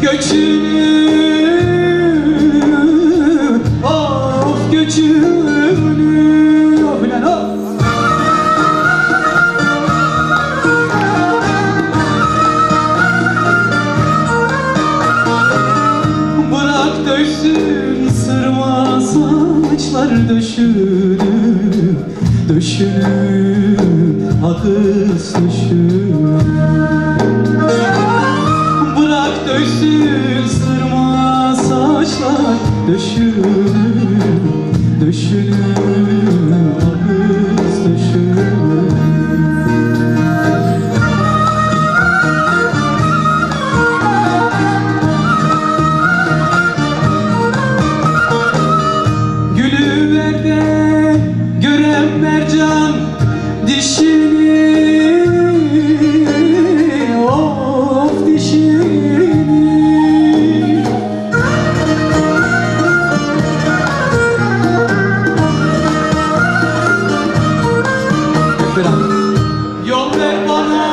göçünü, of göçünü, of lan of. Bırak döşsün sırma saçlar döşünü, döşünü, akız döşünü. Bırak döşsün sırma saçlar döşünü, döşünü, akız döşünü. Gülüverde gören mercan dişini, of dişini. Yol ver bana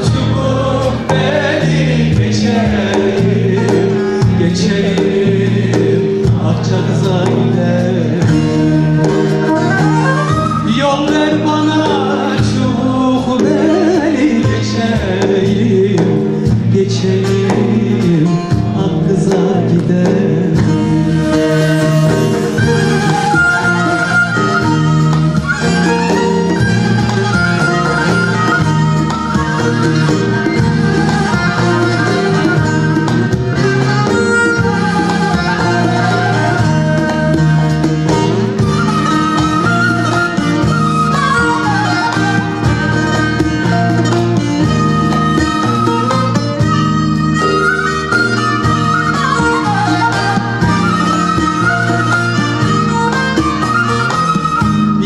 çubuk beni geçerim, geçerim Akçakız'a giderim. Yol ver bana çubuk beni geçerim, geçerim Akçakız'a giderim.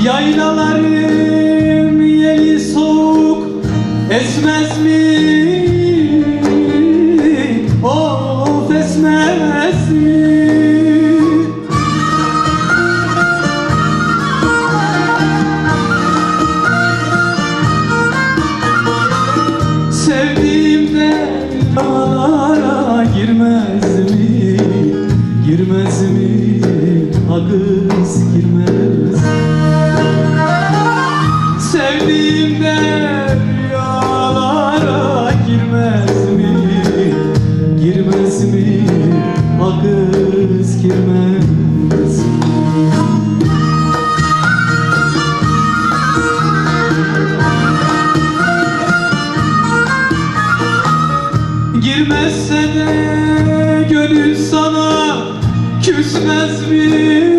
Yaylalarım yeli soğuk esmez mi? Of esmez mi? Sevdiğimde dağlara girmez mi? Girmez mi? Akız girmez. Sevdiğimde rüyalara girmez mi? Girmez mi? Akız girmez. Girmezse de gönül sana küsmez mi?